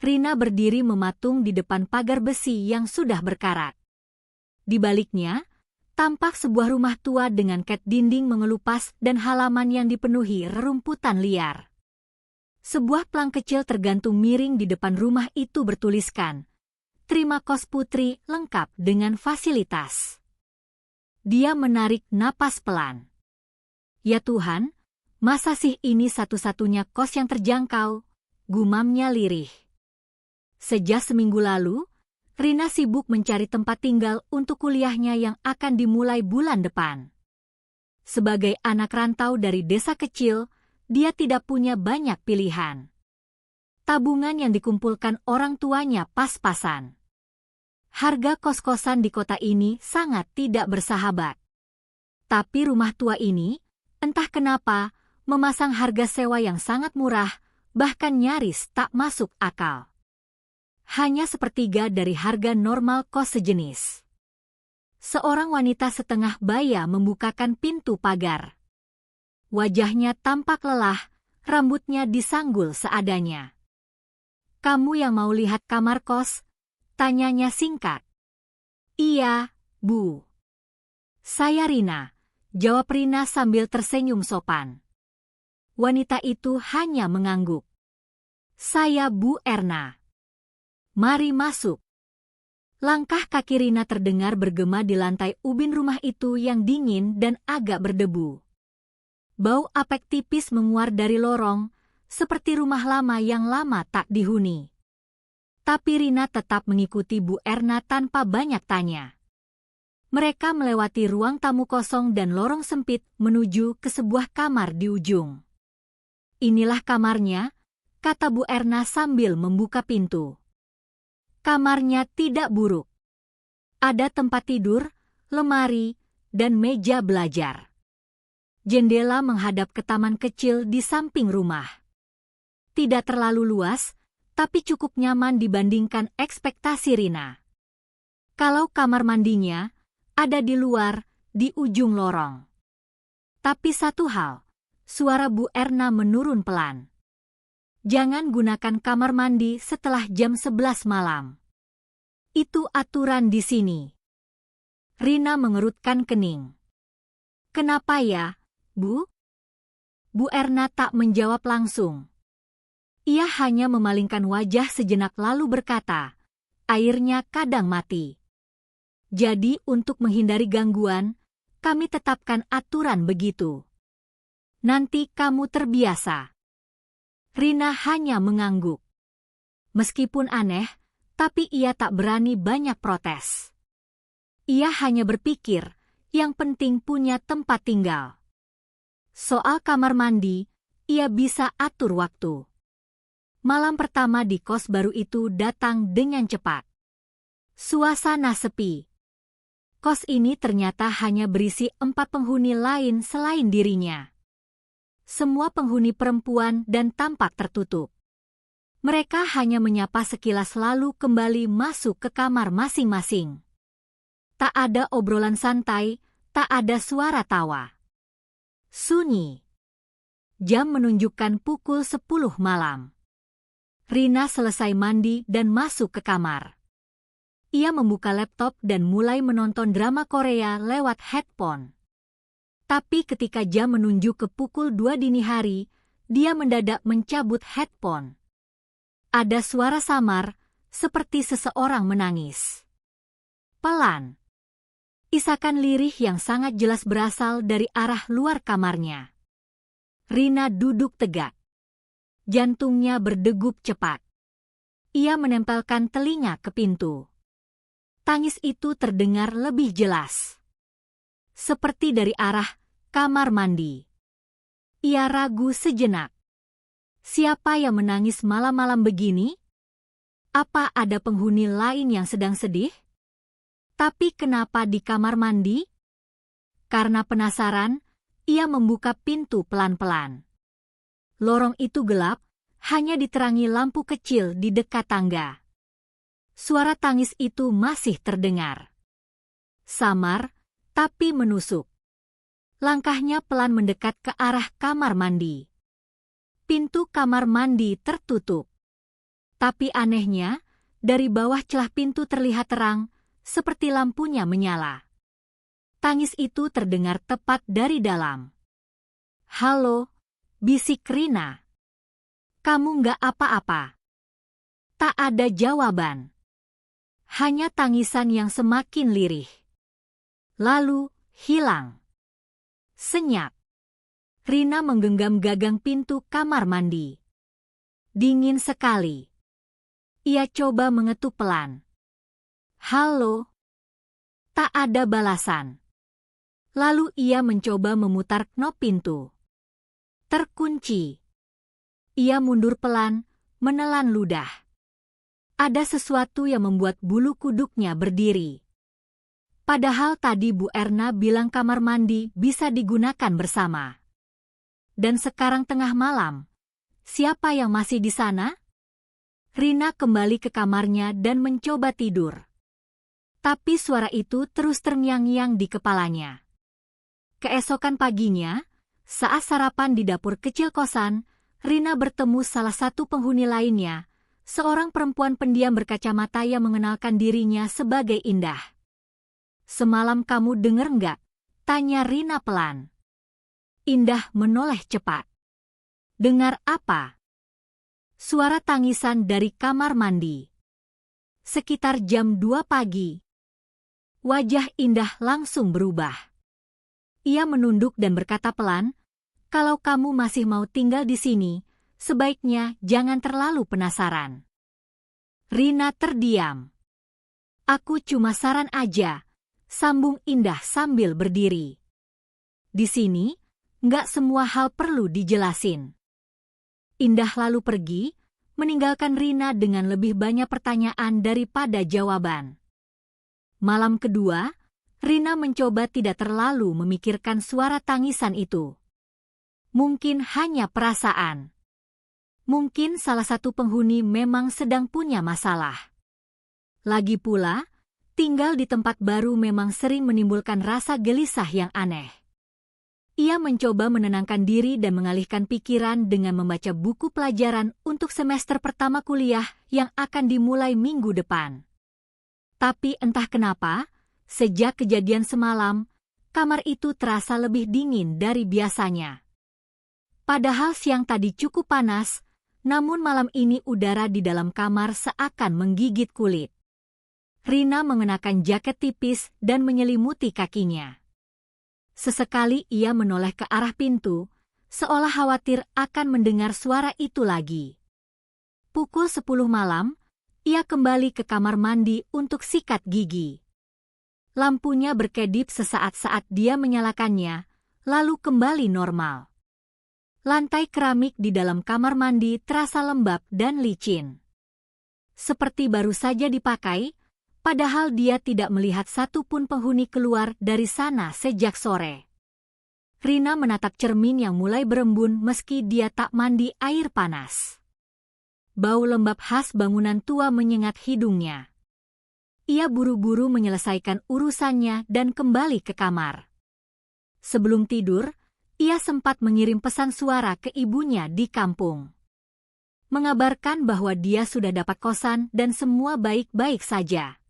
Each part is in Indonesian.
Rina berdiri mematung di depan pagar besi yang sudah berkarat. Di baliknya, tampak sebuah rumah tua dengan cat dinding mengelupas dan halaman yang dipenuhi rerumputan liar. Sebuah plang kecil tergantung miring di depan rumah itu bertuliskan, "Terima kos putri lengkap dengan fasilitas." Dia menarik napas pelan. "Ya Tuhan, masa sih ini satu-satunya kos yang terjangkau?" gumamnya lirih. Sejak seminggu lalu, Rina sibuk mencari tempat tinggal untuk kuliahnya yang akan dimulai bulan depan. Sebagai anak rantau dari desa kecil, dia tidak punya banyak pilihan. Tabungan yang dikumpulkan orang tuanya pas-pasan. Harga kos-kosan di kota ini sangat tidak bersahabat. Tapi rumah tua ini, entah kenapa, memasang harga sewa yang sangat murah, bahkan nyaris tak masuk akal. Hanya sepertiga dari harga normal kos sejenis. Seorang wanita setengah baya membukakan pintu pagar. Wajahnya tampak lelah, rambutnya disanggul seadanya. "Kamu yang mau lihat kamar kos?" tanyanya singkat. "Iya, Bu." "Saya Rina," jawab Rina sambil tersenyum sopan. Wanita itu hanya mengangguk. "Saya Bu Erna. Mari masuk." Langkah kaki Rina terdengar bergema di lantai ubin rumah itu yang dingin dan agak berdebu. Bau apek tipis menguar dari lorong, seperti rumah lama yang lama tak dihuni. Tapi Rina tetap mengikuti Bu Erna tanpa banyak tanya. Mereka melewati ruang tamu kosong dan lorong sempit menuju ke sebuah kamar di ujung. "Inilah kamarnya," kata Bu Erna sambil membuka pintu. Kamarnya tidak buruk. Ada tempat tidur, lemari, dan meja belajar. Jendela menghadap ke taman kecil di samping rumah. Tidak terlalu luas, tapi cukup nyaman dibandingkan ekspektasi Rina. Kalau kamar mandinya ada di luar, di ujung lorong. Tapi satu hal, suara Bu Erna menurun pelan. "Jangan gunakan kamar mandi setelah jam 11 malam. Itu aturan di sini." Rina mengerutkan kening. "Kenapa ya, Bu?" Bu Erna tak menjawab langsung. Ia hanya memalingkan wajah sejenak lalu berkata, "Airnya kadang mati. Jadi untuk menghindari gangguan, kami tetapkan aturan begitu. Nanti kamu terbiasa." Rina hanya mengangguk. Meskipun aneh, tapi ia tak berani banyak protes. Ia hanya berpikir, yang penting punya tempat tinggal. Soal kamar mandi, ia bisa atur waktu. Malam pertama di kos baru itu datang dengan cepat. Suasana sepi. Kos ini ternyata hanya berisi 4 penghuni lain selain dirinya. Semua penghuni perempuan dan tampak tertutup. Mereka hanya menyapa sekilas lalu kembali masuk ke kamar masing-masing. Tak ada obrolan santai, tak ada suara tawa. Sunyi. Jam menunjukkan pukul 10 malam. Rina selesai mandi dan masuk ke kamar. Ia membuka laptop dan mulai menonton drama Korea lewat headphone. Tapi ketika jam menunjuk ke pukul 2 dini hari, dia mendadak mencabut headphone. Ada suara samar, seperti seseorang menangis. Pelan. Isakan lirih yang sangat jelas berasal dari arah luar kamarnya. Rina duduk tegak. Jantungnya berdegup cepat. Ia menempelkan telinga ke pintu. Tangis itu terdengar lebih jelas. Seperti dari arah kamar mandi. Ia ragu sejenak. Siapa yang menangis malam-malam begini? Apa ada penghuni lain yang sedang sedih? Tapi kenapa di kamar mandi? Karena penasaran, ia membuka pintu pelan-pelan. Lorong itu gelap, hanya diterangi lampu kecil di dekat tangga. Suara tangis itu masih terdengar. Samar, tapi menusuk. Langkahnya pelan mendekat ke arah kamar mandi. Pintu kamar mandi tertutup. Tapi anehnya, dari bawah celah pintu terlihat terang, seperti lampunya menyala. Tangis itu terdengar tepat dari dalam. "Halo," bisik Rina. "Kamu nggak apa-apa?" Tak ada jawaban. Hanya tangisan yang semakin lirih. Lalu, hilang. Senyap. Rina menggenggam gagang pintu kamar mandi. Dingin sekali. Ia coba mengetuk pelan. "Halo." Tak ada balasan. Lalu ia mencoba memutar knop pintu. Terkunci. Ia mundur pelan, menelan ludah. Ada sesuatu yang membuat bulu kuduknya berdiri. Padahal tadi Bu Erna bilang kamar mandi bisa digunakan bersama. Dan sekarang tengah malam. Siapa yang masih di sana? Rina kembali ke kamarnya dan mencoba tidur. Tapi suara itu terus terngiang-ngiang di kepalanya. Keesokan paginya, saat sarapan di dapur kecil kosan, Rina bertemu salah satu penghuni lainnya, seorang perempuan pendiam berkacamata yang mengenalkan dirinya sebagai Indah. "Semalam kamu dengar nggak?" tanya Rina pelan. Indah menoleh cepat. "Dengar apa?" Suara tangisan dari kamar mandi. Sekitar jam 2 pagi. Wajah Indah langsung berubah. Ia menunduk dan berkata pelan, "Kalau kamu masih mau tinggal di sini, sebaiknya jangan terlalu penasaran." Rina terdiam. "Aku cuma saran aja," sambung Indah sambil berdiri. "Di sini, nggak semua hal perlu dijelasin." Indah lalu pergi, meninggalkan Rina dengan lebih banyak pertanyaan daripada jawaban. Malam kedua, Rina mencoba tidak terlalu memikirkan suara tangisan itu. Mungkin hanya perasaan. Mungkin salah satu penghuni memang sedang punya masalah. Lagi pula, tinggal di tempat baru memang sering menimbulkan rasa gelisah yang aneh. Ia mencoba menenangkan diri dan mengalihkan pikiran dengan membaca buku pelajaran untuk semester pertama kuliah yang akan dimulai minggu depan. Tapi entah kenapa, sejak kejadian semalam, kamar itu terasa lebih dingin dari biasanya. Padahal siang tadi cukup panas, namun malam ini udara di dalam kamar seakan menggigit kulit. Rina mengenakan jaket tipis dan menyelimuti kakinya. Sesekali ia menoleh ke arah pintu, seolah khawatir akan mendengar suara itu lagi. Pukul 10 malam, ia kembali ke kamar mandi untuk sikat gigi. Lampunya berkedip sesaat saat dia menyalakannya, lalu kembali normal. Lantai keramik di dalam kamar mandi terasa lembab dan licin. Seperti baru saja dipakai, padahal dia tidak melihat satupun penghuni keluar dari sana sejak sore. Rina menatap cermin yang mulai berembun meski dia tak mandi air panas. Bau lembab khas bangunan tua menyengat hidungnya. Ia buru-buru menyelesaikan urusannya dan kembali ke kamar. Sebelum tidur, ia sempat mengirim pesan suara ke ibunya di kampung. Mengabarkan bahwa dia sudah dapat kosan dan semua baik-baik saja.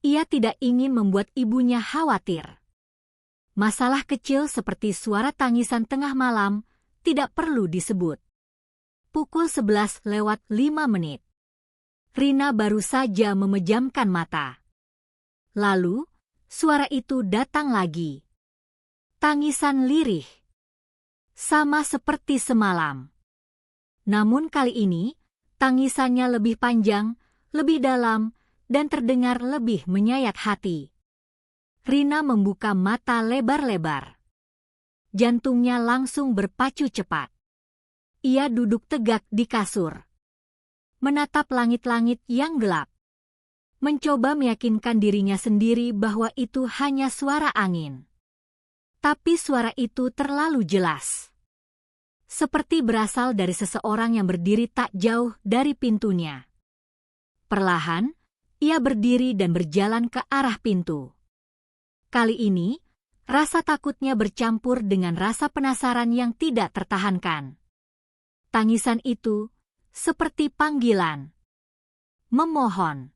Ia tidak ingin membuat ibunya khawatir. Masalah kecil seperti suara tangisan tengah malam tidak perlu disebut. Pukul 11:05. Rina baru saja memejamkan mata. Lalu, suara itu datang lagi. Tangisan lirih. Sama seperti semalam. Namun kali ini, tangisannya lebih panjang, lebih dalam, dan terdengar lebih menyayat hati. Rina membuka mata lebar-lebar. Jantungnya langsung berpacu cepat. Ia duduk tegak di kasur. Menatap langit-langit yang gelap. Mencoba meyakinkan dirinya sendiri bahwa itu hanya suara angin. Tapi suara itu terlalu jelas. Seperti berasal dari seseorang yang berdiri tak jauh dari pintunya. Perlahan, ia berdiri dan berjalan ke arah pintu. Kali ini, rasa takutnya bercampur dengan rasa penasaran yang tidak tertahankan. Tangisan itu seperti panggilan. memohon,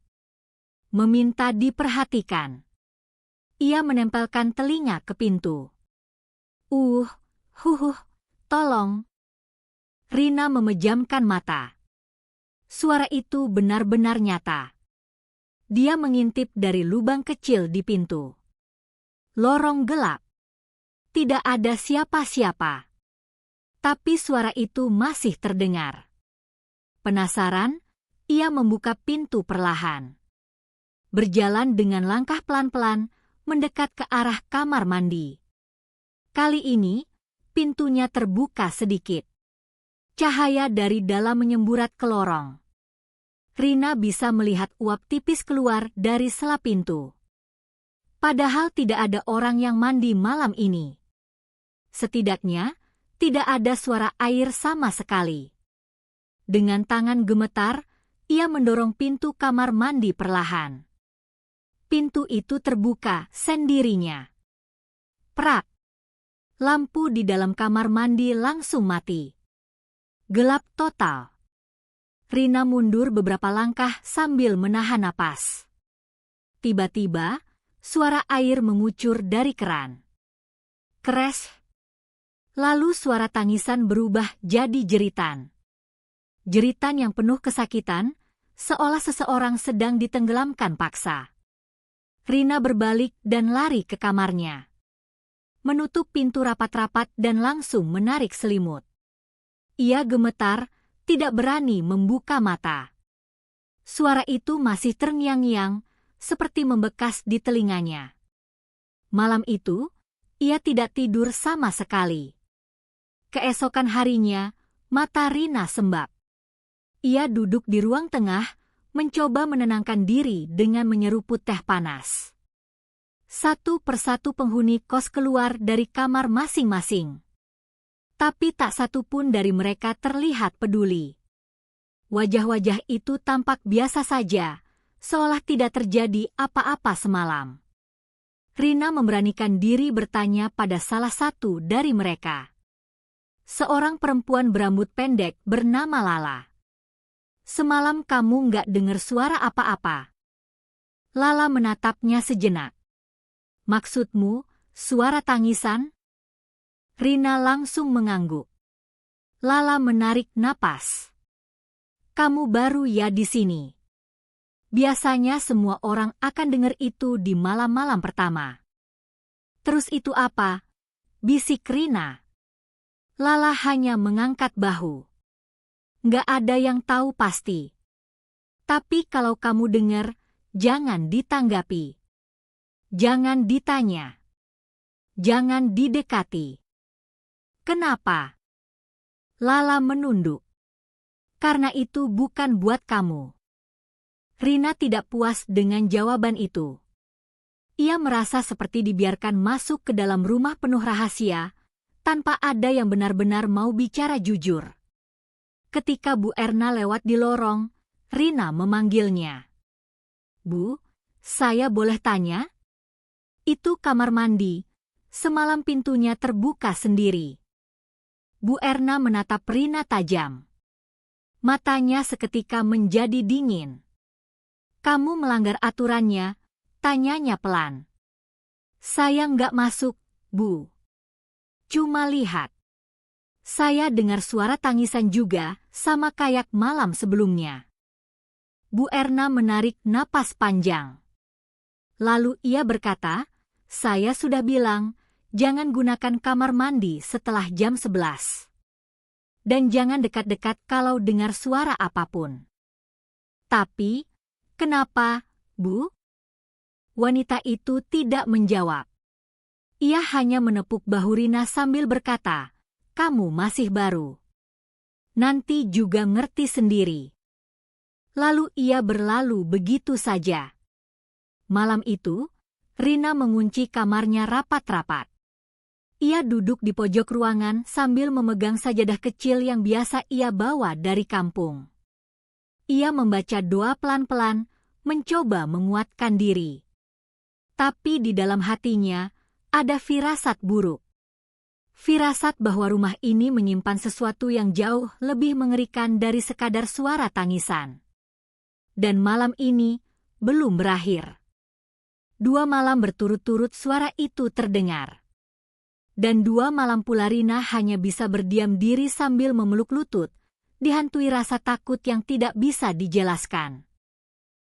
meminta diperhatikan. Ia menempelkan telinga ke pintu. Tolong. Rina memejamkan mata. Suara itu benar-benar nyata. Dia mengintip dari lubang kecil di pintu. Lorong gelap. Tidak ada siapa-siapa. Tapi suara itu masih terdengar. Penasaran, ia membuka pintu perlahan. Berjalan dengan langkah pelan-pelan, mendekat ke arah kamar mandi. Kali ini, pintunya terbuka sedikit. Cahaya dari dalam menyemburat ke lorong. Rina bisa melihat uap tipis keluar dari sela pintu. Padahal tidak ada orang yang mandi malam ini. Setidaknya, tidak ada suara air sama sekali. Dengan tangan gemetar, ia mendorong pintu kamar mandi perlahan. Pintu itu terbuka sendirinya. Prak! Lampu di dalam kamar mandi langsung mati. Gelap total. Rina mundur beberapa langkah sambil menahan napas. Tiba-tiba, suara air mengucur dari keran. Keres. Lalu suara tangisan berubah jadi jeritan. Jeritan yang penuh kesakitan, seolah seseorang sedang ditenggelamkan paksa. Rina berbalik dan lari ke kamarnya. Menutup pintu rapat-rapat dan langsung menarik selimut. Ia gemetar, tidak berani membuka mata. Suara itu masih terngiang-ngiang, seperti membekas di telinganya. Malam itu, ia tidak tidur sama sekali. Keesokan harinya, mata Rina sembab. Ia duduk di ruang tengah, mencoba menenangkan diri dengan menyeruput teh panas. Satu persatu penghuni kos keluar dari kamar masing-masing. Tapi tak satu pun dari mereka terlihat peduli. Wajah-wajah itu tampak biasa saja, seolah tidak terjadi apa-apa semalam. Rina memberanikan diri bertanya pada salah satu dari mereka. Seorang perempuan berambut pendek bernama Lala. Semalam kamu nggak dengar suara apa-apa? Lala menatapnya sejenak. Maksudmu, suara tangisan? Rina langsung mengangguk. Lala menarik napas. Kamu baru ya di sini. Biasanya semua orang akan dengar itu di malam-malam pertama. Terus itu apa? Bisik Rina. Lala hanya mengangkat bahu. Nggak ada yang tahu pasti. Tapi kalau kamu dengar, jangan ditanggapi. Jangan ditanya. Jangan didekati. Kenapa? Lala menunduk. Karena itu bukan buat kamu. Rina tidak puas dengan jawaban itu. Ia merasa seperti dibiarkan masuk ke dalam rumah penuh rahasia, tanpa ada yang benar-benar mau bicara jujur. Ketika Bu Erna lewat di lorong, Rina memanggilnya. Bu, saya boleh tanya? Itu kamar mandi. Semalam pintunya terbuka sendiri. Bu Erna menatap Rina tajam. Matanya seketika menjadi dingin. Kamu melanggar aturannya, tanyanya pelan. Saya nggak masuk, Bu. Cuma lihat. Saya dengar suara tangisan juga, sama kayak malam sebelumnya. Bu Erna menarik napas panjang. Lalu ia berkata, saya sudah bilang, jangan gunakan kamar mandi setelah jam 11. Dan jangan dekat-dekat kalau dengar suara apapun. Tapi, kenapa, Bu? Wanita itu tidak menjawab. Ia hanya menepuk bahu Rina sambil berkata, kamu masih baru. Nanti juga ngerti sendiri. Lalu ia berlalu begitu saja. Malam itu, Rina mengunci kamarnya rapat-rapat. Ia duduk di pojok ruangan sambil memegang sajadah kecil yang biasa ia bawa dari kampung. Ia membaca doa pelan-pelan, mencoba menguatkan diri. Tapi di dalam hatinya, ada firasat buruk. Firasat bahwa rumah ini menyimpan sesuatu yang jauh lebih mengerikan dari sekadar suara tangisan. Dan malam ini belum berakhir. 2 malam berturut-turut suara itu terdengar. Dan 2 malam pula Rina hanya bisa berdiam diri sambil memeluk lutut, dihantui rasa takut yang tidak bisa dijelaskan.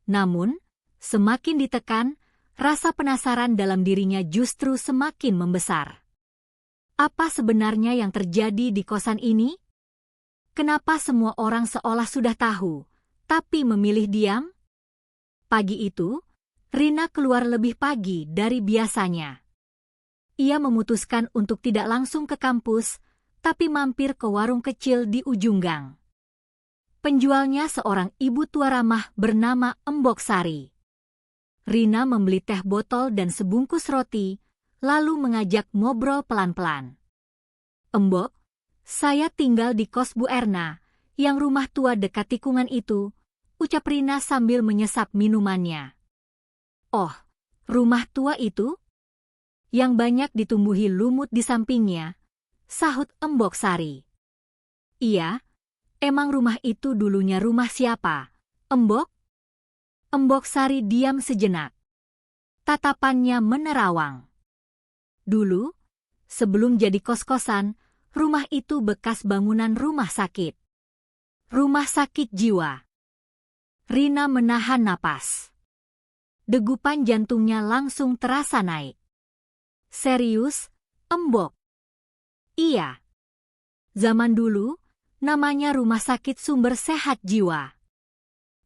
Namun, semakin ditekan, rasa penasaran dalam dirinya justru semakin membesar. Apa sebenarnya yang terjadi di kosan ini? Kenapa semua orang seolah sudah tahu, tapi memilih diam? Pagi itu, Rina keluar lebih pagi dari biasanya. Ia memutuskan untuk tidak langsung ke kampus, tapi mampir ke warung kecil di ujung gang. Penjualnya seorang ibu tua ramah bernama Embok Sari. Rina membeli teh botol dan sebungkus roti, lalu mengajak ngobrol pelan-pelan. "Embok, saya tinggal di kos Bu Erna, yang rumah tua dekat tikungan itu," ucap Rina sambil menyesap minumannya. "Oh, rumah tua itu? Yang banyak ditumbuhi lumut di sampingnya," sahut Embok Sari. "Iya, emang rumah itu dulunya rumah siapa, Embok?" Embok Sari diam sejenak. Tatapannya menerawang. Dulu, sebelum jadi kos-kosan, rumah itu bekas bangunan rumah sakit. Rumah sakit jiwa. Rina menahan napas. Degupan jantungnya langsung terasa naik. "Serius, Embok?" "Iya. Zaman dulu, namanya Rumah Sakit Sumber Sehat Jiwa.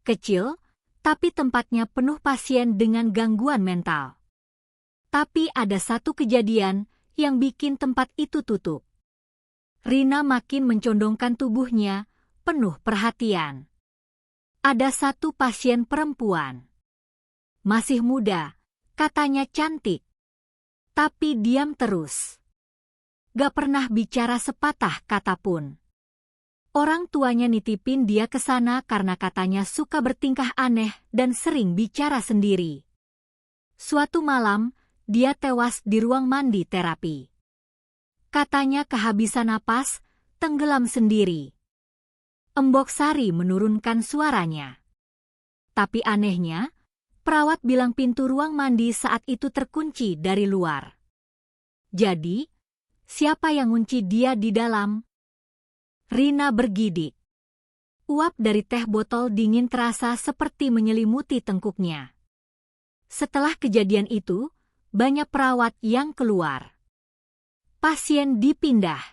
Kecil, tapi tempatnya penuh pasien dengan gangguan mental. Tapi ada satu kejadian yang bikin tempat itu tutup." Rina makin mencondongkan tubuhnya, penuh perhatian. "Ada satu pasien perempuan. Masih muda, katanya cantik. Tapi diam terus. Gak pernah bicara sepatah kata pun. Orang tuanya nitipin dia ke sana karena katanya suka bertingkah aneh dan sering bicara sendiri. Suatu malam, dia tewas di ruang mandi terapi. Katanya kehabisan napas, tenggelam sendiri." Embok Sari menurunkan suaranya. Tapi anehnya, perawat bilang pintu ruang mandi saat itu terkunci dari luar. Jadi, siapa yang ngunci dia di dalam? Rina bergidik. Uap dari teh botol dingin terasa seperti menyelimuti tengkuknya. Setelah kejadian itu, banyak perawat yang keluar. Pasien dipindah.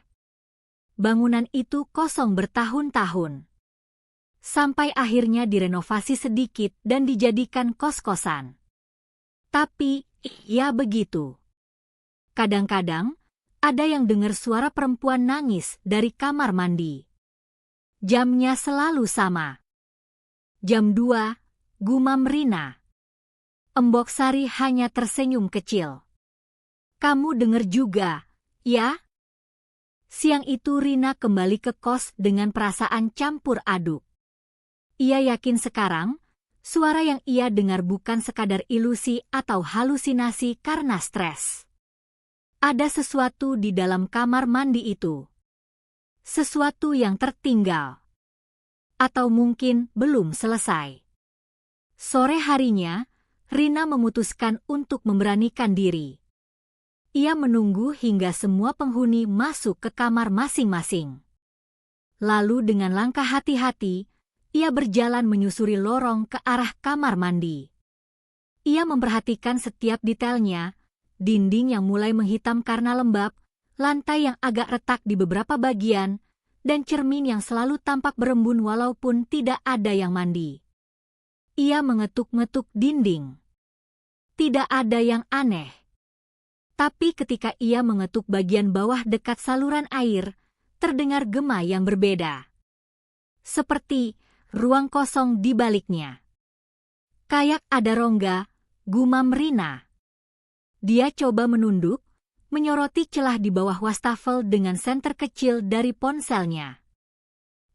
Bangunan itu kosong bertahun-tahun. Sampai akhirnya direnovasi sedikit dan dijadikan kos-kosan. Tapi, ya begitu. Kadang-kadang, ada yang dengar suara perempuan nangis dari kamar mandi. Jamnya selalu sama. Jam 2, gumam Rina. Embok Sari hanya tersenyum kecil. "Kamu dengar juga, ya?" Siang itu Rina kembali ke kos dengan perasaan campur aduk. Ia yakin sekarang, suara yang ia dengar bukan sekadar ilusi atau halusinasi karena stres. Ada sesuatu di dalam kamar mandi itu. Sesuatu yang tertinggal. Atau mungkin belum selesai. Sore harinya, Rina memutuskan untuk memberanikan diri. Ia menunggu hingga semua penghuni masuk ke kamar masing-masing. Lalu dengan langkah hati-hati, ia berjalan menyusuri lorong ke arah kamar mandi. Ia memperhatikan setiap detailnya, dinding yang mulai menghitam karena lembab, lantai yang agak retak di beberapa bagian, dan cermin yang selalu tampak berembun walaupun tidak ada yang mandi. Ia mengetuk-ngetuk dinding. Tidak ada yang aneh. Tapi ketika ia mengetuk bagian bawah dekat saluran air, terdengar gema yang berbeda. Seperti ruang kosong di baliknya. "Kayak ada rongga," gumam Rina. Dia coba menunduk, menyoroti celah di bawah wastafel dengan senter kecil dari ponselnya.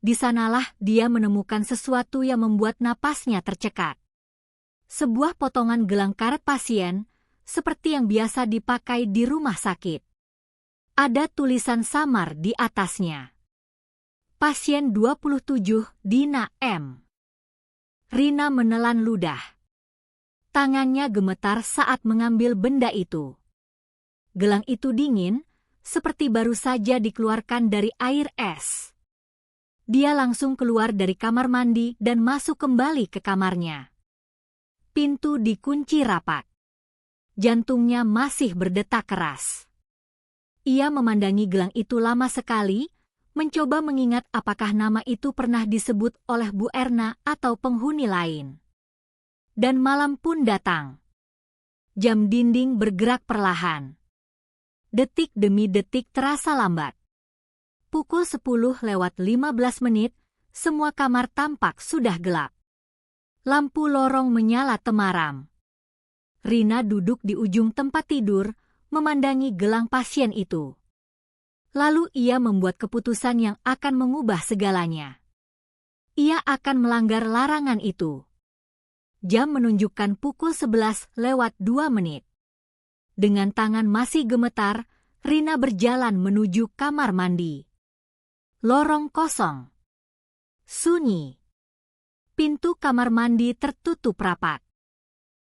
Di sanalah dia menemukan sesuatu yang membuat napasnya tercekat. Sebuah potongan gelang karet pasien, seperti yang biasa dipakai di rumah sakit. Ada tulisan samar di atasnya. "Pasien 27 Dina M." Rina menelan ludah. Tangannya gemetar saat mengambil benda itu. Gelang itu dingin, seperti baru saja dikeluarkan dari air es. Dia langsung keluar dari kamar mandi dan masuk kembali ke kamarnya. Pintu dikunci rapat. Jantungnya masih berdetak keras. Ia memandangi gelang itu lama sekali, mencoba mengingat apakah nama itu pernah disebut oleh Bu Erna atau penghuni lain. Dan malam pun datang. Jam dinding bergerak perlahan. Detik demi detik terasa lambat. Pukul 10:15, semua kamar tampak sudah gelap. Lampu lorong menyala temaram. Rina duduk di ujung tempat tidur, memandangi gelang pasien itu. Lalu ia membuat keputusan yang akan mengubah segalanya. Ia akan melanggar larangan itu. Jam menunjukkan pukul 11:02. Dengan tangan masih gemetar, Rina berjalan menuju kamar mandi. Lorong kosong. Sunyi. Pintu kamar mandi tertutup rapat.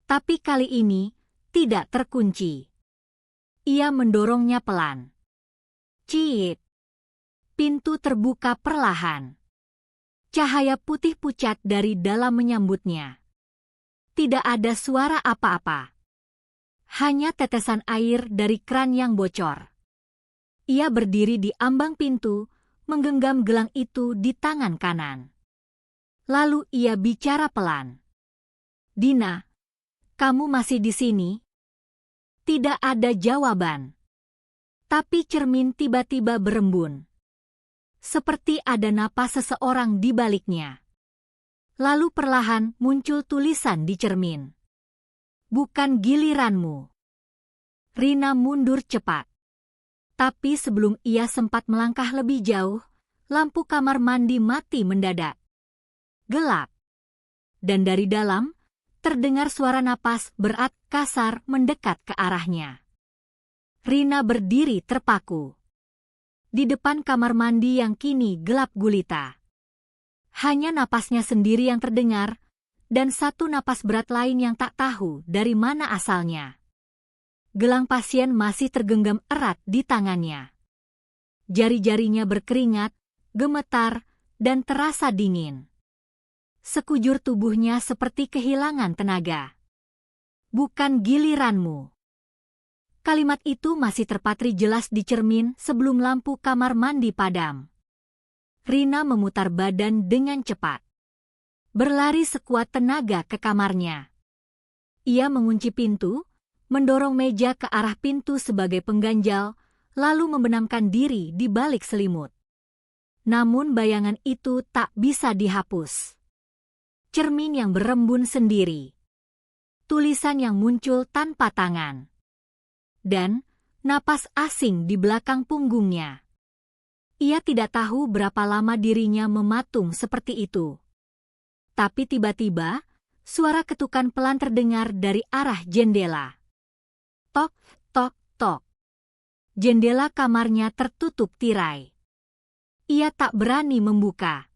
Tapi kali ini tidak terkunci. Ia mendorongnya pelan. Ciit. Pintu terbuka perlahan. Cahaya putih pucat dari dalam menyambutnya. Tidak ada suara apa-apa. Hanya tetesan air dari kran yang bocor. Ia berdiri di ambang pintu, menggenggam gelang itu di tangan kanan. Lalu ia bicara pelan. Dina, kamu masih di sini? Tidak ada jawaban. Tapi cermin tiba-tiba berembun. Seperti ada napas seseorang di baliknya. Lalu perlahan muncul tulisan di cermin. Bukan giliranmu. Rina mundur cepat. Tapi sebelum ia sempat melangkah lebih jauh, lampu kamar mandi mati mendadak. Gelap. Dan dari dalam, terdengar suara napas berat kasar mendekat ke arahnya. Rina berdiri terpaku. Di depan kamar mandi yang kini gelap gulita. Hanya napasnya sendiri yang terdengar, dan satu napas berat lain yang tak tahu dari mana asalnya. Gelang pasien masih tergenggam erat di tangannya. Jari-jarinya berkeringat, gemetar, dan terasa dingin. Sekujur tubuhnya seperti kehilangan tenaga. Bukan giliranmu. Kalimat itu masih terpatri jelas di cermin sebelum lampu kamar mandi padam. Rina memutar badan dengan cepat. Berlari sekuat tenaga ke kamarnya. Ia mengunci pintu, mendorong meja ke arah pintu sebagai pengganjal, lalu membenamkan diri di balik selimut. Namun bayangan itu tak bisa dihapus. Cermin yang berembun sendiri. Tulisan yang muncul tanpa tangan. Dan napas asing di belakang punggungnya. Ia tidak tahu berapa lama dirinya mematung seperti itu. Tapi tiba-tiba, suara ketukan pelan terdengar dari arah jendela. Tok, tok, tok. Jendela kamarnya tertutup tirai. Ia tak berani membuka.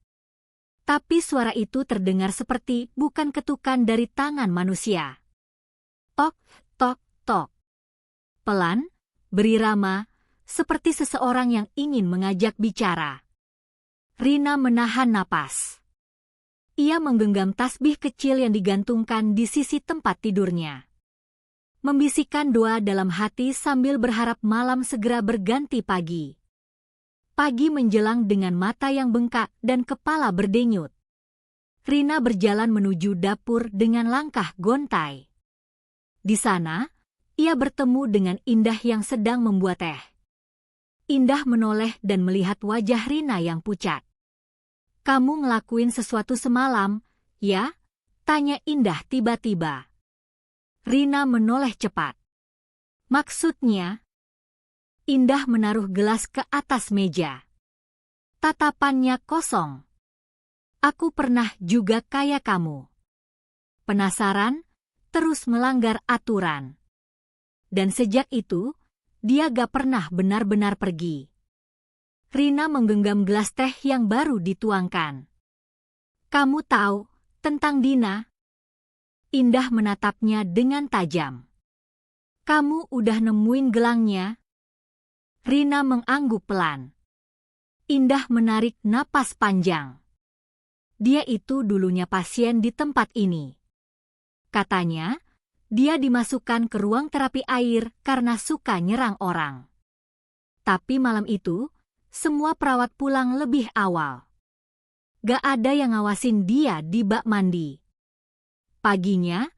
Tapi suara itu terdengar seperti bukan ketukan dari tangan manusia. Tok, tok, tok. Pelan, berirama, seperti seseorang yang ingin mengajak bicara. Rina menahan napas. Ia menggenggam tasbih kecil yang digantungkan di sisi tempat tidurnya. Membisikkan doa dalam hati sambil berharap malam segera berganti pagi. Pagi menjelang dengan mata yang bengkak dan kepala berdenyut. Rina berjalan menuju dapur dengan langkah gontai. Di sana, ia bertemu dengan Indah yang sedang membuat teh. Indah menoleh dan melihat wajah Rina yang pucat. Kamu ngelakuin sesuatu semalam, ya? Tanya Indah tiba-tiba. Rina menoleh cepat. Maksudnya? Indah menaruh gelas ke atas meja. Tatapannya kosong. Aku pernah juga kayak kamu. Penasaran, terus melanggar aturan. Dan sejak itu, dia gak pernah benar-benar pergi. Rina menggenggam gelas teh yang baru dituangkan. Kamu tahu, Tentang Dina, Indah menatapnya dengan tajam. Kamu udah nemuin gelangnya? Rina mengangguk pelan. Indah menarik napas panjang. Dia itu dulunya pasien di tempat ini. Katanya, dia dimasukkan ke ruang terapi air karena suka nyerang orang. Tapi malam itu, semua perawat pulang lebih awal. Gak ada yang ngawasin dia di bak mandi. Paginya,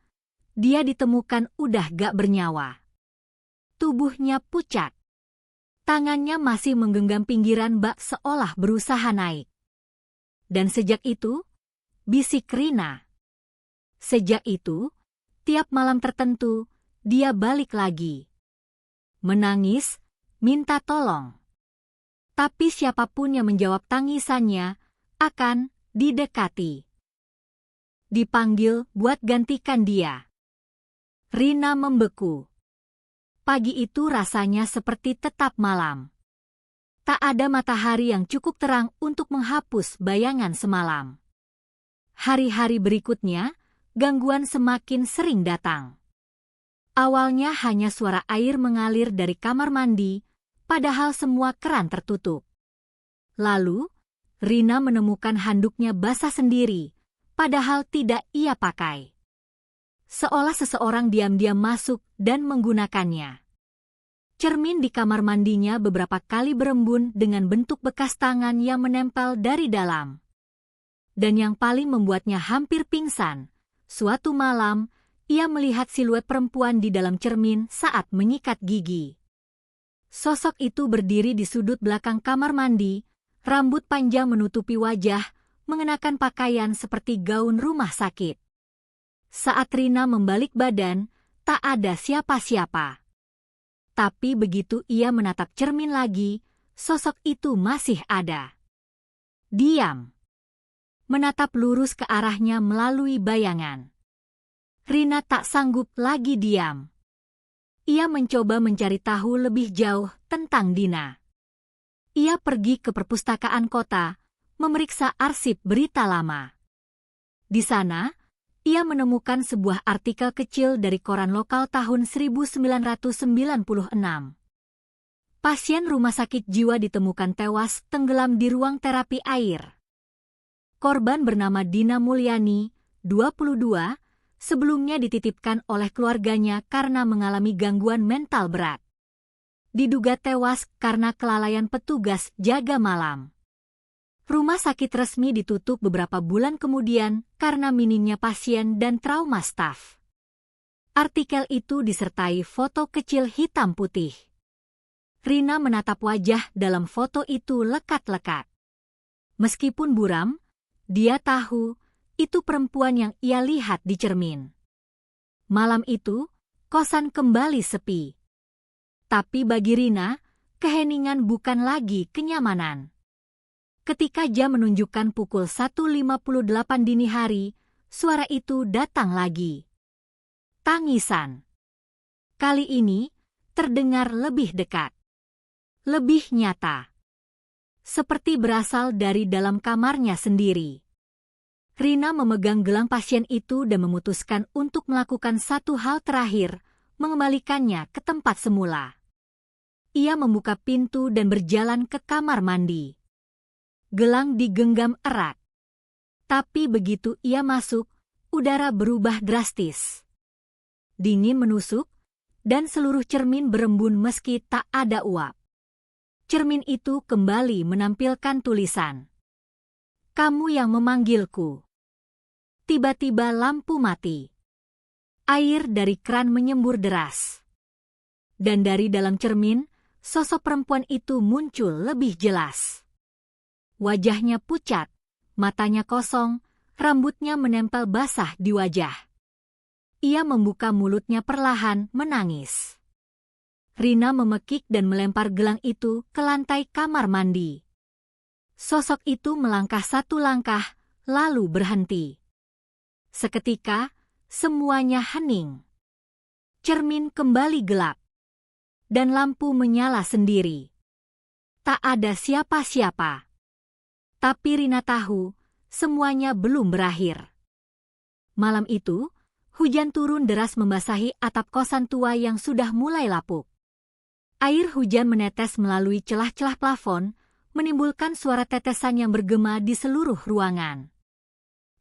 dia ditemukan udah gak bernyawa. Tubuhnya pucat. Tangannya masih menggenggam pinggiran bak seolah berusaha naik. Dan sejak itu, bisik Rina. Sejak itu, tiap malam tertentu, dia balik lagi. Menangis, minta tolong. Tapi siapapun yang menjawab tangisannya, akan didekati. Dipanggil buat gantikan dia. Rina membeku. Pagi itu rasanya seperti tetap malam. Tak ada matahari yang cukup terang untuk menghapus bayangan semalam. Hari-hari berikutnya, gangguan semakin sering datang. Awalnya hanya suara air mengalir dari kamar mandi, padahal semua keran tertutup. Lalu, Rina menemukan handuknya basah sendiri, padahal tidak ia pakai. Seolah seseorang diam-diam masuk dan menggunakannya. Cermin di kamar mandinya beberapa kali berembun dengan bentuk bekas tangan yang menempel dari dalam. Dan yang paling membuatnya hampir pingsan, suatu malam, ia melihat siluet perempuan di dalam cermin saat menyikat gigi. Sosok itu berdiri di sudut belakang kamar mandi, rambut panjang menutupi wajah, mengenakan pakaian seperti gaun rumah sakit. Saat Rina membalik badan, tak ada siapa-siapa. Tapi begitu ia menatap cermin lagi, sosok itu masih ada. Diam. Menatap lurus ke arahnya melalui bayangan. Rina tak sanggup lagi diam. Ia mencoba mencari tahu lebih jauh tentang Dina. Ia pergi ke perpustakaan kota, memeriksa arsip berita lama. Di sana, ia menemukan sebuah artikel kecil dari koran lokal tahun 1996. Pasien rumah sakit jiwa ditemukan tewas tenggelam di ruang terapi air. Korban bernama Dina Mulyani, 22, sebelumnya dititipkan oleh keluarganya karena mengalami gangguan mental berat. Diduga tewas karena kelalaian petugas jaga malam. Rumah sakit resmi ditutup beberapa bulan kemudian karena minimnya pasien dan trauma staf. Artikel itu disertai foto kecil hitam putih. Rina menatap wajah dalam foto itu lekat-lekat. Meskipun buram, dia tahu itu perempuan yang ia lihat di cermin. Malam itu, kosan kembali sepi. Tapi bagi Rina, keheningan bukan lagi kenyamanan. Ketika jam menunjukkan pukul 1.58 dini hari, suara itu datang lagi. Tangisan. Kali ini, terdengar lebih dekat. Lebih nyata. Seperti berasal dari dalam kamarnya sendiri. Rina memegang gelang pasien itu dan memutuskan untuk melakukan satu hal terakhir, mengembalikannya ke tempat semula. Ia membuka pintu dan berjalan ke kamar mandi. Gelang digenggam erat. Tapi begitu ia masuk, udara berubah drastis. Dingin menusuk, dan seluruh cermin berembun meski tak ada uap. Cermin itu kembali menampilkan tulisan. Kamu yang memanggilku. Tiba-tiba lampu mati. Air dari keran menyembur deras. Dan dari dalam cermin, sosok perempuan itu muncul lebih jelas. Wajahnya pucat, matanya kosong, rambutnya menempel basah di wajah. Ia membuka mulutnya perlahan menangis. Rina memekik dan melempar gelang itu ke lantai kamar mandi. Sosok itu melangkah satu langkah, lalu berhenti. Seketika, semuanya hening. Cermin kembali gelap. Dan lampu menyala sendiri. Tak ada siapa-siapa. Tapi Rina tahu, semuanya belum berakhir. Malam itu, hujan turun deras membasahi atap kosan tua yang sudah mulai lapuk. Air hujan menetes melalui celah-celah plafon, menimbulkan suara tetesan yang bergema di seluruh ruangan.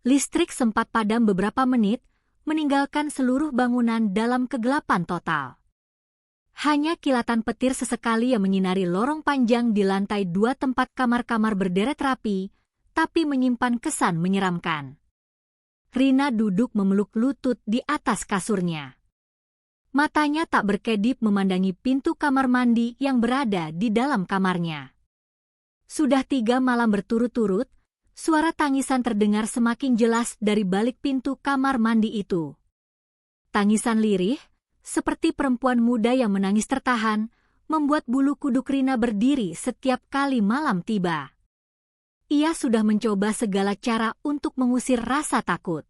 Listrik sempat padam beberapa menit, meninggalkan seluruh bangunan dalam kegelapan total. Hanya kilatan petir sesekali yang menyinari lorong panjang di lantai 2 tempat kamar-kamar berderet rapi, tapi menyimpan kesan menyeramkan. Rina duduk memeluk lutut di atas kasurnya. Matanya tak berkedip memandangi pintu kamar mandi yang berada di dalam kamarnya. Sudah 3 malam berturut-turut, suara tangisan terdengar semakin jelas dari balik pintu kamar mandi itu. Tangisan lirih, seperti perempuan muda yang menangis tertahan, membuat bulu kuduk Rina berdiri setiap kali malam tiba. Ia sudah mencoba segala cara untuk mengusir rasa takut.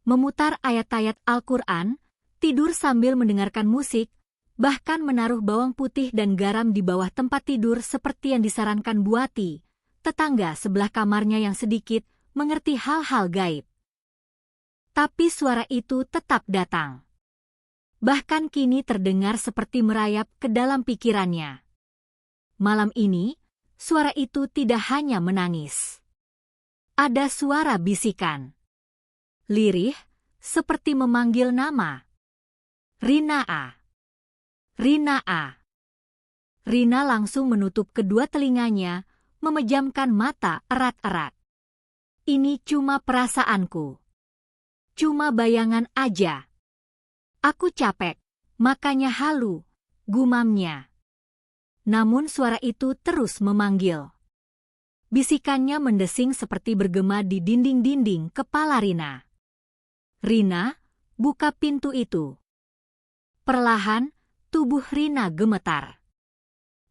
Memutar ayat-ayat Al-Quran, tidur sambil mendengarkan musik, bahkan menaruh bawang putih dan garam di bawah tempat tidur seperti yang disarankan Buati, tetangga sebelah kamarnya yang sedikit mengerti hal-hal gaib. Tapi suara itu tetap datang. Bahkan kini terdengar seperti merayap ke dalam pikirannya. Malam ini, suara itu tidak hanya menangis. Ada suara bisikan. Lirih, seperti memanggil nama. Rina A. Rina A. Rina langsung menutup kedua telinganya, memejamkan mata erat-erat. Ini cuma perasaanku. Cuma bayangan aja. Aku capek, makanya halu, gumamnya. Namun suara itu terus memanggil. Bisikannya mendesing seperti bergema di dinding-dinding kepala Rina. Rina, buka pintu itu. Perlahan, tubuh Rina gemetar.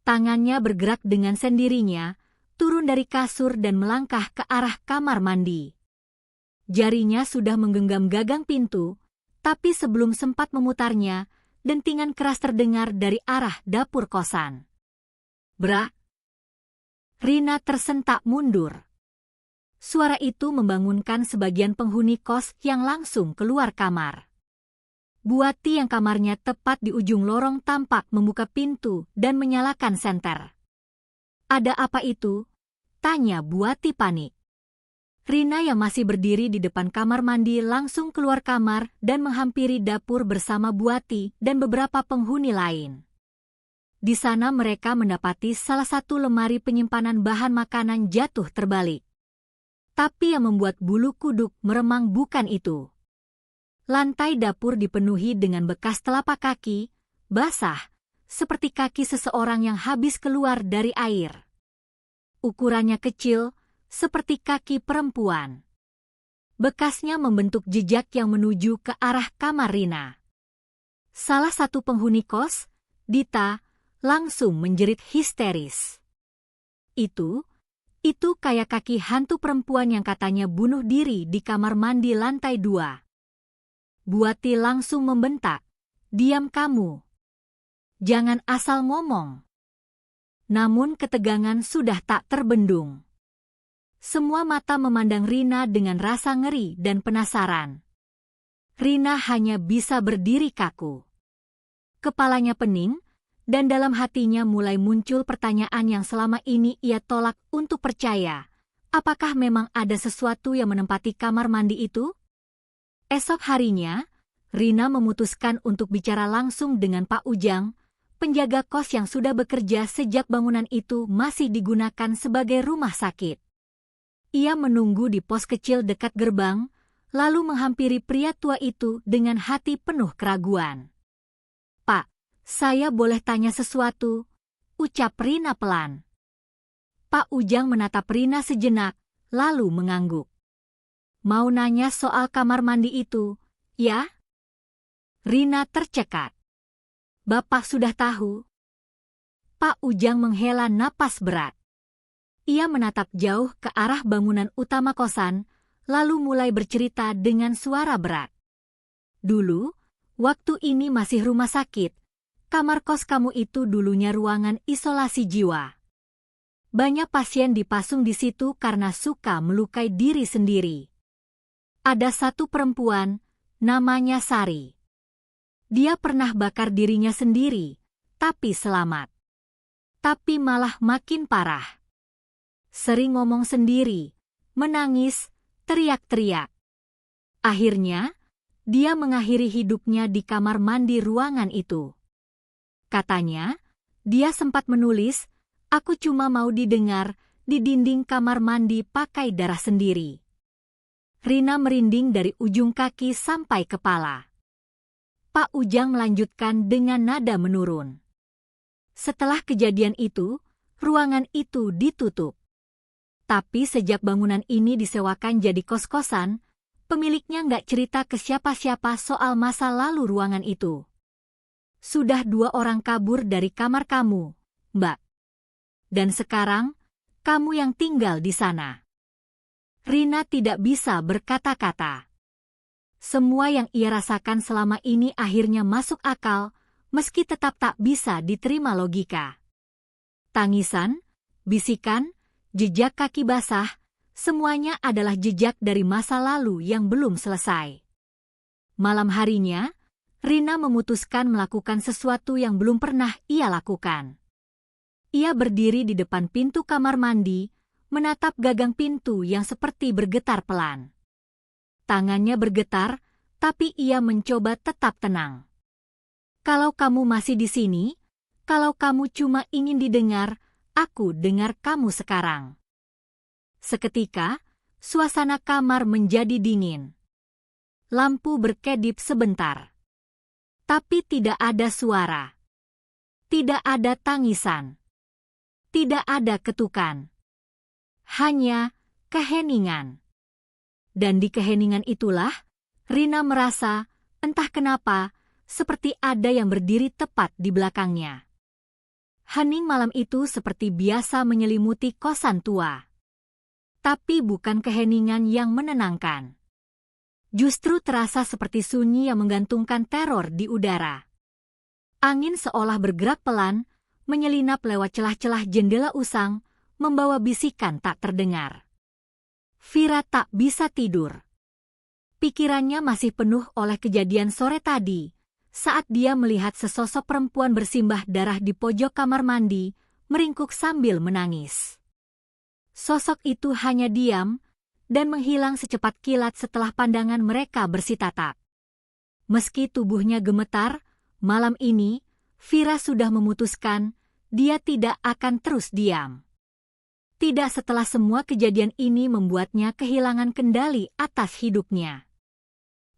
Tangannya bergerak dengan sendirinya, turun dari kasur dan melangkah ke arah kamar mandi. Jarinya sudah menggenggam gagang pintu, tapi sebelum sempat memutarnya, dentingan keras terdengar dari arah dapur kosan. Brak! Rina tersentak mundur. Suara itu membangunkan sebagian penghuni kos yang langsung keluar kamar. Buati yang kamarnya tepat di ujung lorong tampak membuka pintu dan menyalakan senter. Ada apa itu? Tanya Buati panik. Rina yang masih berdiri di depan kamar mandi langsung keluar kamar dan menghampiri dapur bersama Buati dan beberapa penghuni lain. Di sana mereka mendapati salah satu lemari penyimpanan bahan makanan jatuh terbalik. Tapi yang membuat bulu kuduk meremang bukan itu. Lantai dapur dipenuhi dengan bekas telapak kaki, basah, seperti kaki seseorang yang habis keluar dari air. Ukurannya kecil, seperti kaki perempuan. Bekasnya membentuk jejak yang menuju ke arah kamar Rina. Salah satu penghuni kos, Dita, langsung menjerit histeris. Itu kayak kaki hantu perempuan yang katanya bunuh diri di kamar mandi lantai 2. Buati langsung membentak, "Diam kamu. Jangan asal ngomong." Namun ketegangan sudah tak terbendung. Semua mata memandang Rina dengan rasa ngeri dan penasaran. Rina hanya bisa berdiri kaku. Kepalanya pening, dan dalam hatinya mulai muncul pertanyaan yang selama ini ia tolak untuk percaya. Apakah memang ada sesuatu yang menempati kamar mandi itu? Esok harinya, Rina memutuskan untuk bicara langsung dengan Pak Ujang, penjaga kos yang sudah bekerja sejak bangunan itu masih digunakan sebagai rumah sakit. Ia menunggu di pos kecil dekat gerbang, lalu menghampiri pria tua itu dengan hati penuh keraguan. "Pak, saya boleh tanya sesuatu?" ucap Rina pelan. Pak Ujang menatap Rina sejenak, lalu mengangguk. "Mau nanya soal kamar mandi itu, ya?" Rina tercekat. "Bapak sudah tahu?" Pak Ujang menghela napas berat. Ia menatap jauh ke arah bangunan utama kosan, lalu mulai bercerita dengan suara berat. "Dulu, waktu ini masih rumah sakit, kamar kos kamu itu dulunya ruangan isolasi jiwa. Banyak pasien dipasung di situ karena suka melukai diri sendiri. Ada satu perempuan, namanya Sari. Dia pernah bakar dirinya sendiri, tapi selamat. Tapi malah makin parah. Sering ngomong sendiri, menangis, teriak-teriak. Akhirnya, dia mengakhiri hidupnya di kamar mandi ruangan itu. Katanya, dia sempat menulis, "Aku cuma mau didengar," di dinding kamar mandi pakai darah sendiri. Rina merinding dari ujung kaki sampai kepala. Pak Ujang melanjutkan dengan nada menurun. Setelah kejadian itu, ruangan itu ditutup. Tapi sejak bangunan ini disewakan jadi kos-kosan, pemiliknya nggak cerita ke siapa-siapa soal masa lalu ruangan itu. Sudah 2 orang kabur dari kamar kamu, Mbak. Dan sekarang, kamu yang tinggal di sana. Rina tidak bisa berkata-kata. Semua yang ia rasakan selama ini akhirnya masuk akal, meski tetap tak bisa diterima logika. Tangisan, bisikan, jejak kaki basah, semuanya adalah jejak dari masa lalu yang belum selesai. Malam harinya, Rina memutuskan melakukan sesuatu yang belum pernah ia lakukan. Ia berdiri di depan pintu kamar mandi, menatap gagang pintu yang seperti bergetar pelan. Tangannya bergetar, tapi ia mencoba tetap tenang. Kalau kamu masih di sini, kalau kamu cuma ingin didengar, aku dengar kamu sekarang. Seketika, suasana kamar menjadi dingin. Lampu berkedip sebentar. Tapi tidak ada suara. Tidak ada tangisan. Tidak ada ketukan. Hanya keheningan. Dan di keheningan itulah, Rina merasa, entah kenapa, seperti ada yang berdiri tepat di belakangnya. Hening malam itu seperti biasa menyelimuti kosan tua. Tapi bukan keheningan yang menenangkan. Justru terasa seperti sunyi yang menggantungkan teror di udara. Angin seolah bergerak pelan, menyelinap lewat celah-celah jendela usang, membawa bisikan tak terdengar. Vira tak bisa tidur. Pikirannya masih penuh oleh kejadian sore tadi, saat dia melihat sesosok perempuan bersimbah darah di pojok kamar mandi, meringkuk sambil menangis. Sosok itu hanya diam, dan menghilang secepat kilat setelah pandangan mereka bersitatap. Meski tubuhnya gemetar, malam ini, Vira sudah memutuskan, dia tidak akan terus diam. Tidak setelah semua kejadian ini membuatnya kehilangan kendali atas hidupnya.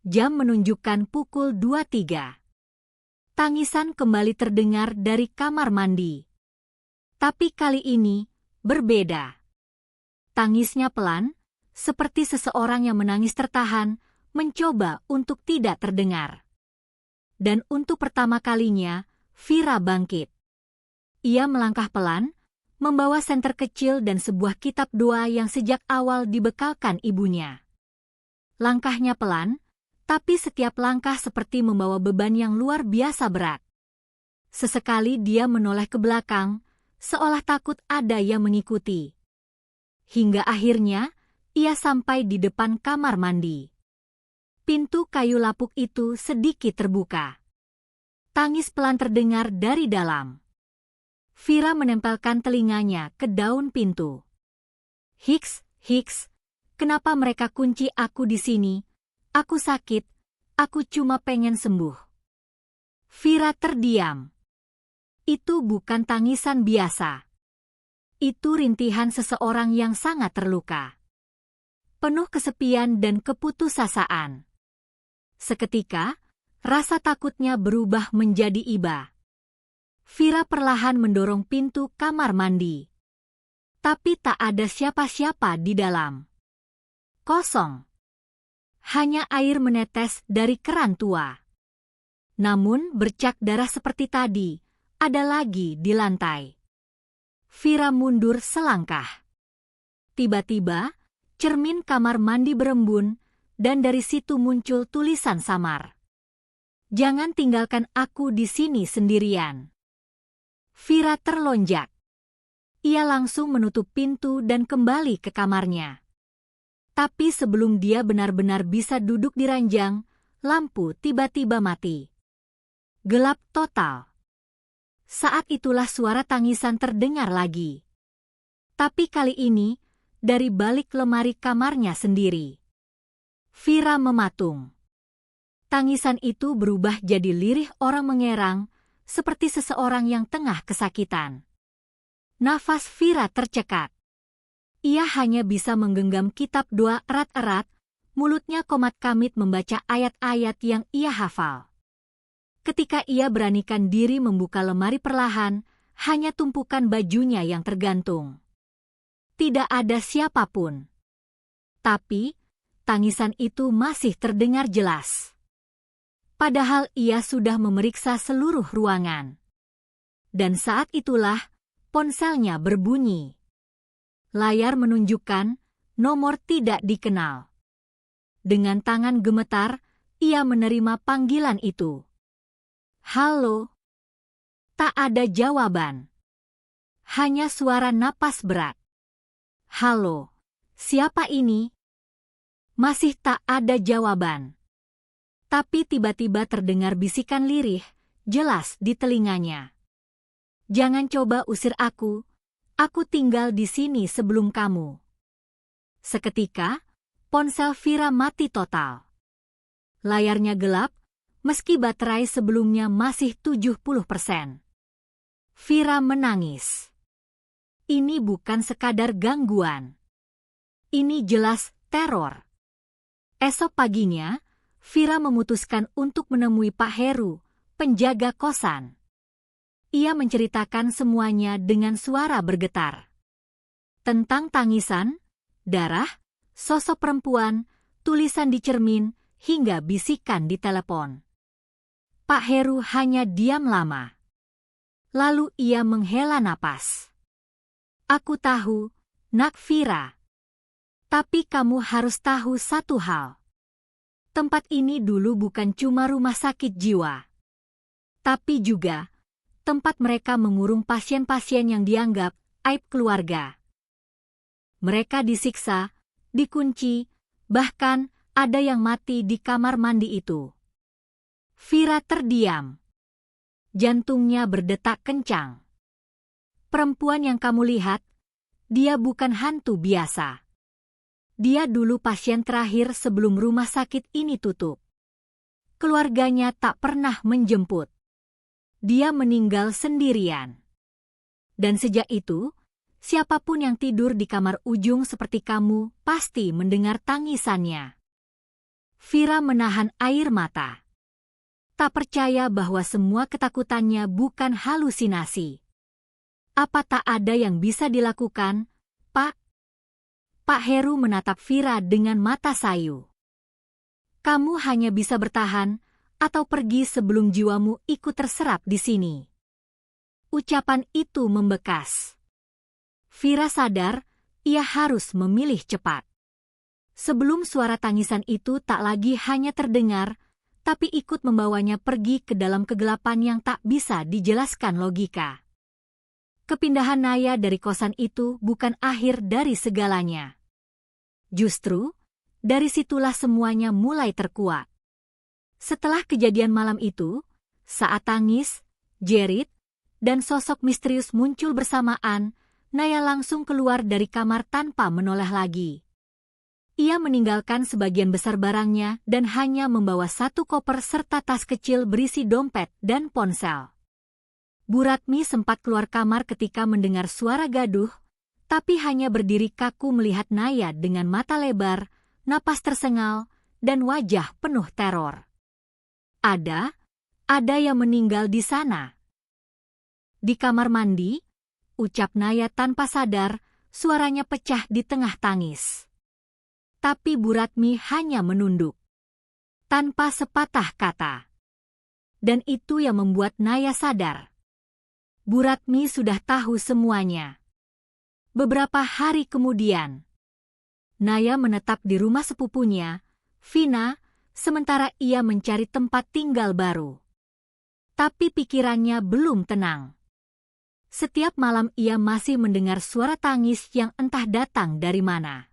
Jam menunjukkan pukul 23. Tangisan kembali terdengar dari kamar mandi. Tapi kali ini, berbeda. Tangisnya pelan, seperti seseorang yang menangis tertahan, mencoba untuk tidak terdengar. Dan untuk pertama kalinya, Vira bangkit. Ia melangkah pelan, membawa senter kecil dan sebuah kitab doa yang sejak awal dibekalkan ibunya. Langkahnya pelan, tapi setiap langkah seperti membawa beban yang luar biasa berat. Sesekali dia menoleh ke belakang, seolah takut ada yang mengikuti. Hingga akhirnya, ia sampai di depan kamar mandi. Pintu kayu lapuk itu sedikit terbuka. Tangis pelan terdengar dari dalam. Vira menempelkan telinganya ke daun pintu. Hiks, Hiks, kenapa mereka kunci aku di sini? Aku sakit, aku cuma pengen sembuh. Vira terdiam. Itu bukan tangisan biasa. Itu rintihan seseorang yang sangat terluka. Penuh kesepian dan keputusasaan. Seketika, rasa takutnya berubah menjadi iba. Vira perlahan mendorong pintu kamar mandi. Tapi tak ada siapa-siapa di dalam. Kosong. Hanya air menetes dari keran tua. Namun bercak darah seperti tadi, ada lagi di lantai. Vira mundur selangkah. Tiba-tiba, cermin kamar mandi berembun, dan dari situ muncul tulisan samar. Jangan tinggalkan aku di sini sendirian. Vira terlonjak. Ia langsung menutup pintu dan kembali ke kamarnya. Tapi sebelum dia benar-benar bisa duduk di ranjang, lampu tiba-tiba mati. Gelap total. Saat itulah suara tangisan terdengar lagi. Tapi kali ini, dari balik lemari kamarnya sendiri. Vira mematung. Tangisan itu berubah jadi lirih orang mengerang, seperti seseorang yang tengah kesakitan. Nafas Vira tercekat. Ia hanya bisa menggenggam kitab doa erat-erat, mulutnya komat-kamit membaca ayat-ayat yang ia hafal. Ketika ia beranikan diri membuka lemari perlahan, hanya tumpukan bajunya yang tergantung. Tidak ada siapapun. Tapi, tangisan itu masih terdengar jelas. Padahal ia sudah memeriksa seluruh ruangan. Dan saat itulah, ponselnya berbunyi. Layar menunjukkan nomor tidak dikenal. Dengan tangan gemetar, ia menerima panggilan itu. Halo. Tak ada jawaban. Hanya suara napas berat. Halo, siapa ini? Masih tak ada jawaban. Tapi tiba-tiba terdengar bisikan lirih, jelas di telinganya. Jangan coba usir aku tinggal di sini sebelum kamu. Seketika, ponsel Vira mati total. Layarnya gelap, meski baterai sebelumnya masih 70%. Vira menangis. Ini bukan sekadar gangguan. Ini jelas teror. Esok paginya, Vira memutuskan untuk menemui Pak Heru, penjaga kosan. Ia menceritakan semuanya dengan suara bergetar. Tentang tangisan, darah, sosok perempuan, tulisan di cermin, hingga bisikan di telepon. Pak Heru hanya diam lama. Lalu ia menghela napas. Aku tahu, Nak Vira. Tapi kamu harus tahu satu hal. Tempat ini dulu bukan cuma rumah sakit jiwa. Tapi juga tempat mereka mengurung pasien-pasien yang dianggap aib keluarga. Mereka disiksa, dikunci, bahkan ada yang mati di kamar mandi itu. Vira terdiam. Jantungnya berdetak kencang. Perempuan yang kamu lihat, dia bukan hantu biasa. Dia dulu pasien terakhir sebelum rumah sakit ini tutup. Keluarganya tak pernah menjemput. Dia meninggal sendirian. Dan sejak itu, siapapun yang tidur di kamar ujung seperti kamu pasti mendengar tangisannya. Vira menahan air mata. Tak percaya bahwa semua ketakutannya bukan halusinasi. Apa tak ada yang bisa dilakukan, Pak? Pak Heru menatap Vira dengan mata sayu. Kamu hanya bisa bertahan, atau pergi sebelum jiwamu ikut terserap di sini. Ucapan itu membekas. Vira sadar, ia harus memilih cepat. Sebelum suara tangisan itu tak lagi hanya terdengar, tapi ikut membawanya pergi ke dalam kegelapan yang tak bisa dijelaskan logika. Kepindahan Naya dari kosan itu bukan akhir dari segalanya. Justru, dari situlah semuanya mulai terkuak. Setelah kejadian malam itu, saat tangis, jerit, dan sosok misterius muncul bersamaan, Naya langsung keluar dari kamar tanpa menoleh lagi. Ia meninggalkan sebagian besar barangnya dan hanya membawa satu koper serta tas kecil berisi dompet dan ponsel. Bu Ratmi sempat keluar kamar ketika mendengar suara gaduh, tapi hanya berdiri kaku melihat Naya dengan mata lebar, napas tersengal, dan wajah penuh teror. Ada yang meninggal di sana. Di kamar mandi, ucap Naya tanpa sadar, suaranya pecah di tengah tangis. Tapi Bu Ratmi hanya menunduk, tanpa sepatah kata. Dan itu yang membuat Naya sadar. Bu Ratmi sudah tahu semuanya. Beberapa hari kemudian, Naya menetap di rumah sepupunya, Vina, sementara ia mencari tempat tinggal baru. Tapi pikirannya belum tenang. Setiap malam ia masih mendengar suara tangis yang entah datang dari mana.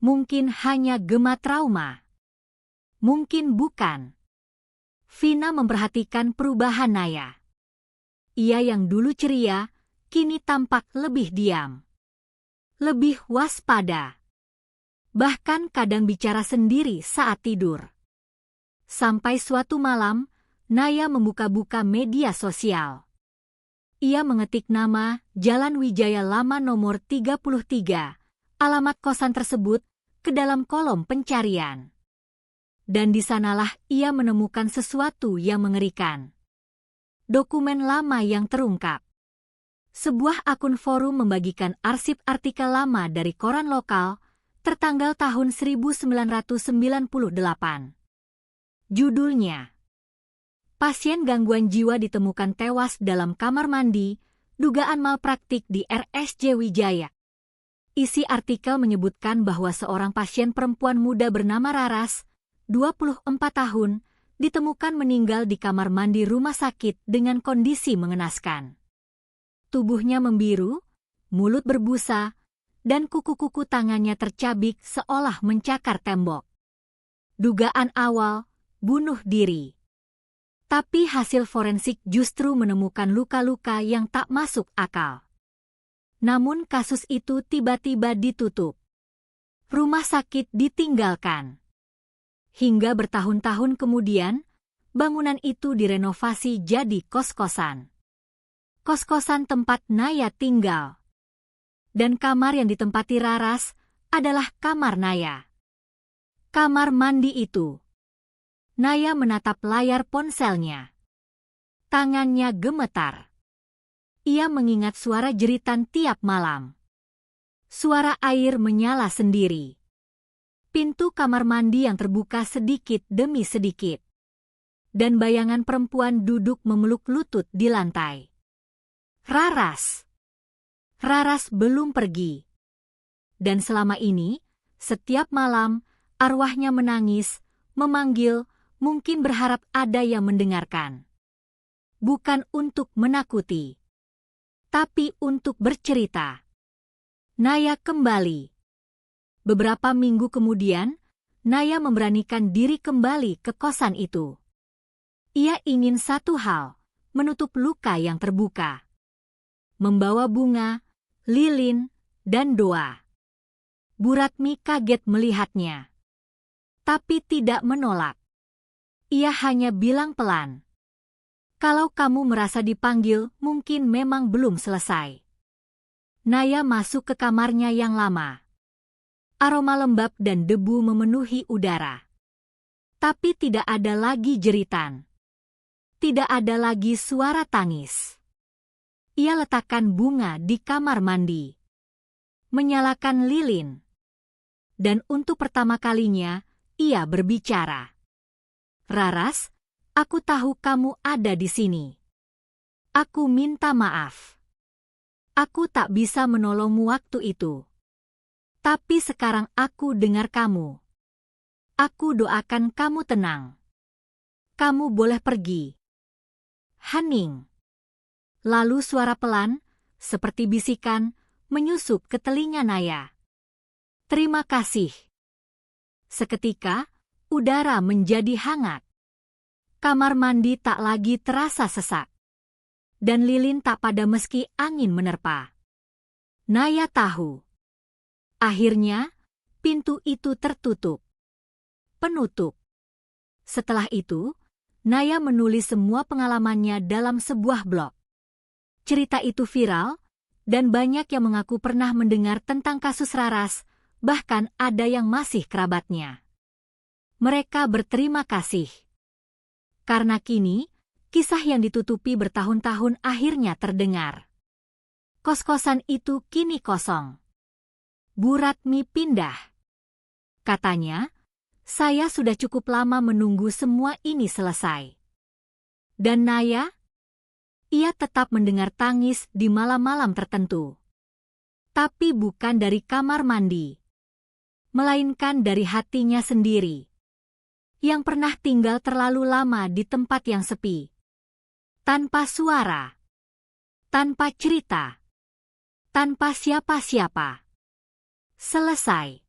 Mungkin hanya gema trauma. Mungkin bukan. Vina memperhatikan perubahan Naya. Ia yang dulu ceria, kini tampak lebih diam. Lebih waspada. Bahkan kadang bicara sendiri saat tidur. Sampai suatu malam, Naya membuka-buka media sosial. Ia mengetik nama Jalan Wijaya Lama nomor 33, alamat kosan tersebut, ke dalam kolom pencarian. Dan di sanalah ia menemukan sesuatu yang mengerikan. Dokumen lama yang terungkap. Sebuah akun forum membagikan arsip artikel lama dari koran lokal, tertanggal tahun 1998. Judulnya, pasien gangguan jiwa ditemukan tewas dalam kamar mandi, dugaan malpraktik di RSJ Wijaya. Isi artikel menyebutkan bahwa seorang pasien perempuan muda bernama Raras, 24 tahun, ditemukan meninggal di kamar mandi rumah sakit dengan kondisi mengenaskan. Tubuhnya membiru, mulut berbusa, dan kuku-kuku tangannya tercabik seolah mencakar tembok. Dugaan awal, bunuh diri. Tapi hasil forensik justru menemukan luka-luka yang tak masuk akal. Namun kasus itu tiba-tiba ditutup. Rumah sakit ditinggalkan. Hingga bertahun-tahun kemudian, bangunan itu direnovasi jadi kos-kosan. Kos-kosan tempat Naya tinggal. Dan kamar yang ditempati Raras adalah kamar Naya. Kamar mandi itu. Naya menatap layar ponselnya. Tangannya gemetar. Ia mengingat suara jeritan tiap malam. Suara air menyala sendiri. Pintu kamar mandi yang terbuka sedikit demi sedikit. Dan bayangan perempuan duduk memeluk lutut di lantai. Raras. Raras belum pergi. Dan selama ini, setiap malam, arwahnya menangis, memanggil, mungkin berharap ada yang mendengarkan. Bukan untuk menakuti, tapi untuk bercerita. Naya kembali. Beberapa minggu kemudian, Naya memberanikan diri kembali ke kosan itu. Ia ingin satu hal, menutup luka yang terbuka. Membawa bunga, lilin, dan doa. Bu Ratmi kaget melihatnya. Tapi tidak menolak. Ia hanya bilang pelan. Kalau kamu merasa dipanggil, mungkin memang belum selesai. Naya masuk ke kamarnya yang lama. Aroma lembab dan debu memenuhi udara. Tapi tidak ada lagi jeritan. Tidak ada lagi suara tangis. Ia letakkan bunga di kamar mandi. Menyalakan lilin. Dan untuk pertama kalinya, ia berbicara. Raras, aku tahu kamu ada di sini. Aku minta maaf. Aku tak bisa menolongmu waktu itu. Tapi sekarang aku dengar kamu. Aku doakan kamu tenang. Kamu boleh pergi. Hening. Lalu suara pelan, seperti bisikan, menyusup ke telinga Naya. Terima kasih. Seketika, udara menjadi hangat. Kamar mandi tak lagi terasa sesak. Dan lilin tak pada meski angin menerpa. Naya tahu. Akhirnya, pintu itu tertutup. Penutup. Setelah itu, Naya menulis semua pengalamannya dalam sebuah blog. Cerita itu viral, dan banyak yang mengaku pernah mendengar tentang kasus Raras, bahkan ada yang masih kerabatnya. Mereka berterima kasih. Karena kini, kisah yang ditutupi bertahun-tahun akhirnya terdengar. Kos-kosan itu kini kosong. Bu Ratmi pindah. Katanya, saya sudah cukup lama menunggu semua ini selesai. Dan Naya? Ia tetap mendengar tangis di malam-malam tertentu. Tapi bukan dari kamar mandi. Melainkan dari hatinya sendiri. Yang pernah tinggal terlalu lama di tempat yang sepi. Tanpa suara. Tanpa cerita. Tanpa siapa-siapa. Selesai.